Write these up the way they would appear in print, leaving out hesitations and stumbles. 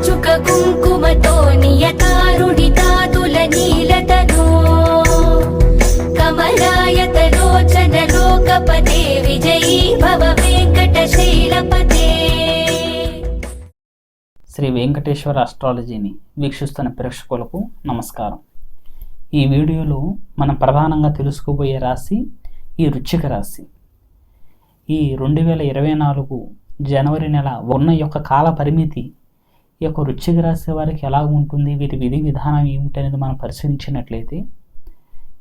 చుక కుంకుమతో నియతారుణితాతుల నీలతనో కమలాయతలోచన లోకపతే విజయీ భవ వెంకటశైలపతే. శ్రీ వెంకటేశ్వర ఆస్ట్రాలజీని వీక్షిస్తున్న ప్రేక్షకులకు నమస్కారం. ఈ వీడియోలో మనం ప్రధానంగా తెలుసుకోబోయే రాశి ఈ వృశ్చిక రాశి. ఈ 2024 జనవరి నెల ఉన్న యొక్క కాల పరిమితి ఈ యొక్క వృశ్చిక రాశి వారికి ఎలా ఉంటుంది, వీరి విధి విధానం ఏమిటి అనేది మనం పరిశీలించినట్లయితే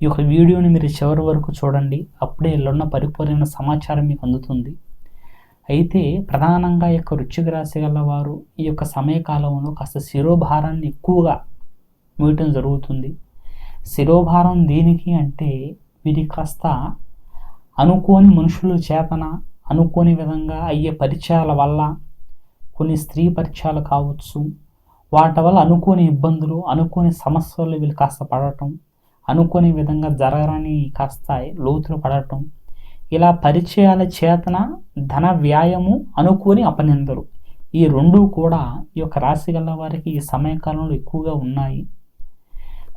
ఈ యొక్క వీడియోని మీరు చివరి వరకు చూడండి. అప్పుడే ఉన్న పరిపూర్ణ సమాచారం మీకు అందుతుంది. అయితే ప్రధానంగా ఈ యొక్క వృశ్చిక రాశి గల వారు ఈ యొక్క సమయకాలంలో కాస్త శిరోభారాన్ని ఎక్కువగా మోయటం జరుగుతుంది. శిరోభారం దేనికి అంటే వీరికి కాస్త అనుకోని మనుషుల చేతన అనుకోని విధంగా అయ్యే పరిచయాల వల్ల, కొన్ని స్త్రీ పరిచయాలు కావచ్చు, వాటి వల్ల అనుకోని ఇబ్బందులు, అనుకోని సమస్యలు వీళ్ళు కాస్త పడటం, అనుకోని విధంగా జరగని కాస్త లోతులు పడటం, ఇలా పరిచయాల చేతన ధన వ్యాయము, అనుకోని అపనిందలు, ఈ రెండూ కూడా ఈ యొక్క రాశి గల వారికి ఈ సమయకాలంలో ఎక్కువగా ఉన్నాయి.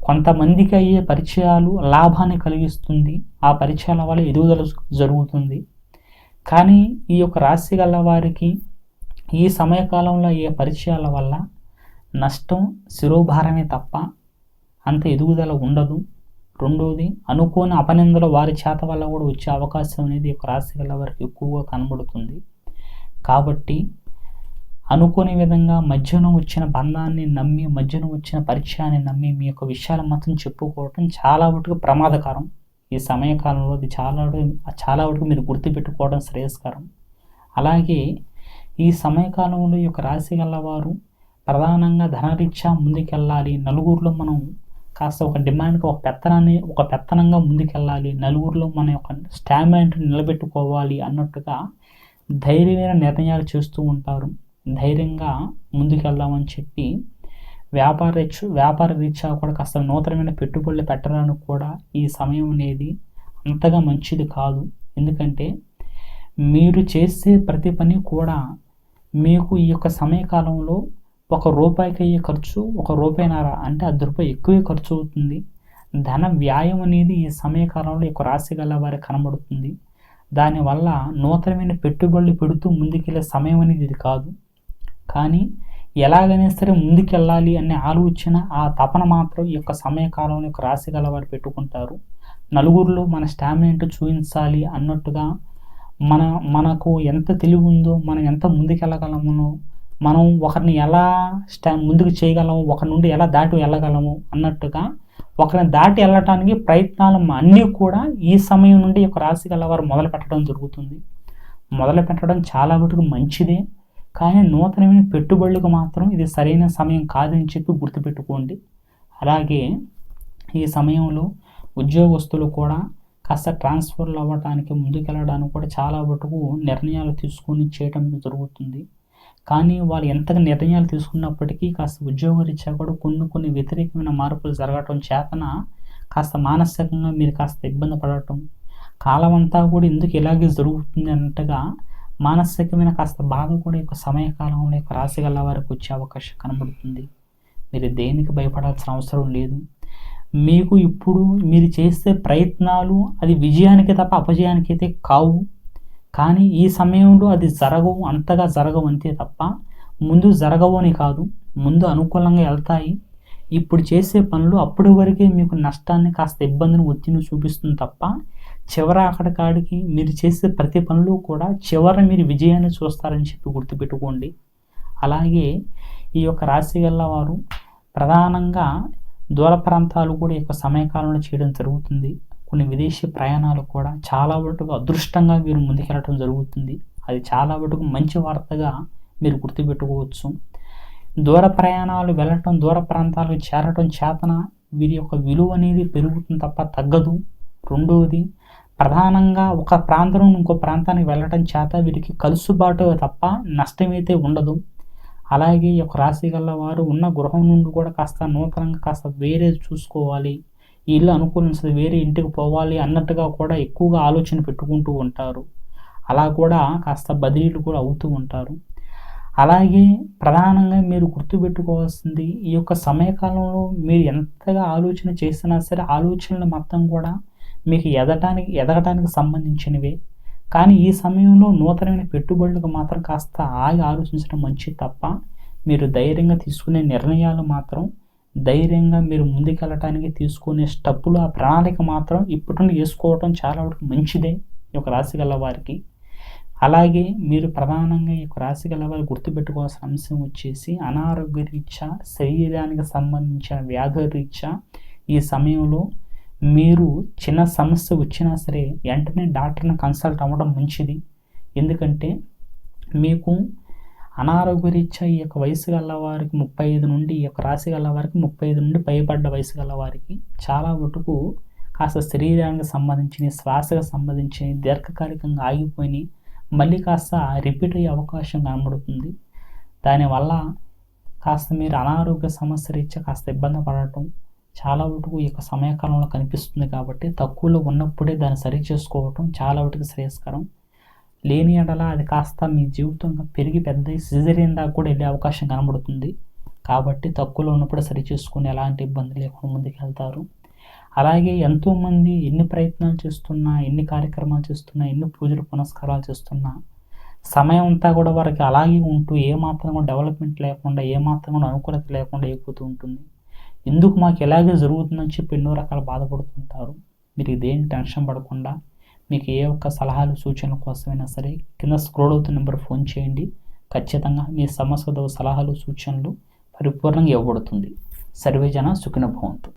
కొంతమందికి అయ్యే పరిచయాలు లాభాన్ని కలిగిస్తుంది, ఆ పరిచయాల వల్ల ఎదుగుదల జరుగుతుంది. కానీ ఈ యొక్క రాశి గల వారికి ఈ సమయకాలంలో అయ్యే పరిచయాల వల్ల నష్టం, శిరోభారమే తప్ప అంత ఎదుగుదల ఉండదు. రెండోది, అనుకోని అపనిందలు వారి చేత వల్ల కూడా వచ్చే అవకాశం అనేది ఒక రాశి గల వారికి ఎక్కువగా కనబడుతుంది. కాబట్టి అనుకోని విధంగా మధ్యన వచ్చిన బంధాన్ని నమ్మి, మధ్యన వచ్చిన పరిచయాన్ని నమ్మి మీ యొక్క విషయాలు మాత్రం చెప్పుకోవటం చాలా వరకు ప్రమాదకరం. ఈ సమయకాలంలో అది చాలా వరకు మీరు గుర్తుపెట్టుకోవడం శ్రేయస్కరం. అలాగే ఈ సమయకాలంలో ఈ యొక్క రాశి గల వారు ప్రధానంగా ధనరీత్యా ముందుకెళ్ళాలి, నలుగురిలో మనం కాస్త ఒక డిమాండ్కి ఒక పెత్తనంగా ముందుకెళ్ళాలి, నలుగురిలో మన యొక్క స్టామినాని నిలబెట్టుకోవాలి అన్నట్టుగా ధైర్యమైన నిర్ణయాలు చేస్తూ ఉంటారు. ధైర్యంగా ముందుకెళ్దామని చెప్పి వ్యాపార రీత్యా కూడా కాస్త నూతనమైన పెట్టుబడులు పెట్టడానికి కూడా ఈ సమయం అనేది అంతగా మంచిది కాదు. ఎందుకంటే మీరు చేసే ప్రతి పని కూడా మీకు ఈ యొక్క సమయకాలంలో ₹1 అయ్యే ఖర్చు ₹1.5 అంటే ₹10 ఎక్కువే ఖర్చు అవుతుంది. ధన వ్యాయం అనేది ఈ సమయకాలంలో ఈ యొక్క రాశి గల వారికి కనబడుతుంది. దానివల్ల నూతనమైన పెట్టుబడులు పెడుతూ ముందుకెళ్ళే సమయం అనేది ఇది కాదు. కానీ ఎలాగైనా సరే ముందుకెళ్ళాలి అనే ఆలోచన, ఆ తపన మాత్రం ఈ యొక్క సమయకాలంలో యొక్క రాశి గల వారు పెట్టుకుంటారు. నలుగురిలో మన స్టామినా చూపించాలి అన్నట్టుగా మనకు ఎంత తెలివి ఉందో, మనం ఎంత ముందుకెళ్ళగలమో, మనం ఒకరిని ఎలా ముందుకు చేయగలము, ఒకరి నుండి ఎలా దాటి వెళ్ళగలము అన్నట్టుగా ఒకరిని దాటి వెళ్ళటానికి ప్రయత్నాలు అన్నీ కూడా ఈ సమయం నుండి ఒక రాశి గల వారు మొదలు పెట్టడం జరుగుతుంది. మొదలు పెట్టడం చాలా వరకు మంచిదే, కానీ నూతనమైన పెట్టుబడులకు మాత్రం ఇది సరైన సమయం కాదని చెప్పి గుర్తుపెట్టుకోండి. అలాగే ఈ సమయంలో ఉద్యోగస్తులు కూడా కాస్త ట్రాన్స్ఫర్లు అవ్వడానికి, ముందుకెళ్ళడానికి కూడా చాలా వరకు నిర్ణయాలు తీసుకొని చేయడం జరుగుతుంది. కానీ వాళ్ళు ఎంతగా నిర్ణయాలు తీసుకున్నప్పటికీ కాస్త ఉద్యోగరీత్యా కూడా కొన్ని వ్యతిరేకమైన మార్పులు జరగటం చేతన కాస్త మానసికంగా మీరు కాస్త ఇబ్బంది పడటం, కాలం అంతా కూడా ఎందుకు ఇలాగే జరుగుతుంది అన్నట్టుగా మానసికమైన కాస్త బాధ కూడా ఈ యొక్క సమయకాలంలో యొక్క రాశి గల వారికి వచ్చే అవకాశం కనబడుతుంది. మీరు దేనికి భయపడాల్సిన అవసరం లేదు. మీకు ఇప్పుడు మీరు చేసే ప్రయత్నాలు అది విజయానికి తప్ప అపజయానికి అయితే కావు. కానీ ఈ సమయంలో అది అంతగా జరగవు అంతే తప్ప ముందు జరగవు అని కాదు, ముందు అనుకూలంగా వెళ్తాయి. ఇప్పుడు చేసే పనులు అప్పటి వరకే మీకు నష్టాన్ని, కాస్త ఇబ్బందిని, ఒత్తిడిని చూపిస్తుంది తప్ప అక్కడికాడికి మీరు చేసే ప్రతి పనులు కూడా మీరు విజయాన్ని చూస్తారని చెప్పి గుర్తుపెట్టుకోండి. అలాగే ఈ యొక్క రాశి గల వారు ప్రధానంగా దూర ప్రాంతాలు కూడా ఈ యొక్క సమయకాలంలో చేయడం జరుగుతుంది. కొన్ని విదేశీ ప్రయాణాలు కూడా చాలా వరకు అదృష్టంగా మీరు ముందుకెళ్ళటం జరుగుతుంది. అది చాలా వరకు మంచి వార్తగా మీరు గుర్తుపెట్టుకోవచ్చు. దూర ప్రయాణాలు వెళ్ళటం, దూర ప్రాంతాలకు చేరటం చేతన వీరి యొక్క విలువ అనేది పెరుగుతుంది తప్ప తగ్గదు. రెండవది, ప్రధానంగా ఒక ప్రాంతం నుండి ఇంకో ప్రాంతానికి వెళ్ళటం చేత వీరికి కలుసుబాటు తప్ప నష్టమైతే ఉండదు. అలాగే ఈ యొక్క రాశి గల వారు ఉన్న గృహం నుండి కూడా కాస్త నూతనంగా కాస్త వేరే చూసుకోవాలి, ఈ ఇల్లు అనుకూలించదు, వేరే ఇంటికి పోవాలి అన్నట్టుగా కూడా ఎక్కువగా ఆలోచన పెట్టుకుంటూ ఉంటారు. అలా కూడా కాస్త బదిలీలు కూడా అవుతూ ఉంటారు. అలాగే ప్రధానంగా మీరు గుర్తుపెట్టుకోవాల్సింది ఈ యొక్క సమయకాలంలో మీరు ఎంతగా ఆలోచన చేసినా సరే ఆలోచనలు మొత్తం కూడా మీకు ఎదగటానికి సంబంధించినవే. కానీ ఈ సమయంలో నూతనమైన పెట్టుబడులకు మాత్రం కాస్త ఆగి ఆలోచించడం మంచిది తప్ప, మీరు ధైర్యంగా తీసుకునే నిర్ణయాలు మాత్రం ధైర్యంగా మీరు ముందుకెళ్ళటానికి తీసుకునే స్టెప్పులు, ఆ ప్రణాళిక మాత్రం ఇప్పటి నుండి వేసుకోవడం చాలా వరకు మంచిదే ఈ యొక్క రాశి గల వారికి. అలాగే మీరు ప్రధానంగా ఈ యొక్క రాశి గల వారు గుర్తుపెట్టుకోవాల్సిన అంశం వచ్చేసి అనారోగ్య రీత్యా, శరీరానికి సంబంధించిన వ్యాధుల రీత్యా ఈ సమయంలో మీరు చిన్న సమస్య వచ్చినా సరే వెంటనే డాక్టర్ని కన్సల్ట్ అవ్వడం మంచిది. ఎందుకంటే మీకు అనారోగ్య రీత్యా ఈ యొక్క వయసు గల వారికి 35 నుండి, ఈ యొక్క రాశి గల వారికి 35 నుండి పైబడ్డ వయసు గల వారికి చాలా మటుకు కాస్త శరీరానికి సంబంధించిన, శ్వాసకు సంబంధించి దీర్ఘకాలికంగా ఆగిపోయి మళ్ళీ కాస్త రిపీట్ అయ్యే అవకాశం కనబడుతుంది. దానివల్ల కాస్త మీరు అనారోగ్య సమస్య రీత్యా కాస్త ఇబ్బంది పడటం చాలా మటుకు ఈ యొక్క సమయకాలంలో కనిపిస్తుంది. కాబట్టి తక్కువలో ఉన్నప్పుడే దాన్ని సరి చేసుకోవటం చాలా మటుకు శ్రేయస్కరం. లేని ఎడల అది కాస్త మీ జీవితంగా పెరిగి పెద్ద సిజేరియన్ దాకా కూడా వెళ్ళే అవకాశం కనబడుతుంది. కాబట్టి తక్కువలో ఉన్నప్పుడే సరి చేసుకుని ఎలాంటి ఇబ్బంది లేకుండా ముందుకు వెళ్తారు. అలాగే ఎంతోమంది ఎన్ని ప్రయత్నాలు చేస్తున్నా, ఎన్ని కార్యక్రమాలు చేస్తున్నా, ఎన్ని పూజలు పునస్కారాలు చేస్తున్నా సమయం అంతా కూడా వారికి అలాగే ఉంటూ ఏమాత్రం కూడా డెవలప్మెంట్ లేకుండా, ఏమాత్రం కూడా అనుకూలత లేకుండా అయిపోతూ ఉంటుంది. ఎందుకు మాకు ఎలాగే జరుగుతుందని చెప్పి ఎన్నో రకాల బాధపడుతుంటారు. మీరు ఇదేం టెన్షన్ పడకుండా మీకు ఏ ఒక్క సలహాలు, సూచనల కోసమైనా సరే కింద స్క్రోల్ అవుతున్న నెంబర్ ఫోన్ చేయండి. ఖచ్చితంగా మీ సమస్యతో సలహాలు, సూచనలు పరిపూర్ణంగా ఇవ్వబడుతుంది. సర్వేజన సుఖినో భవంతు.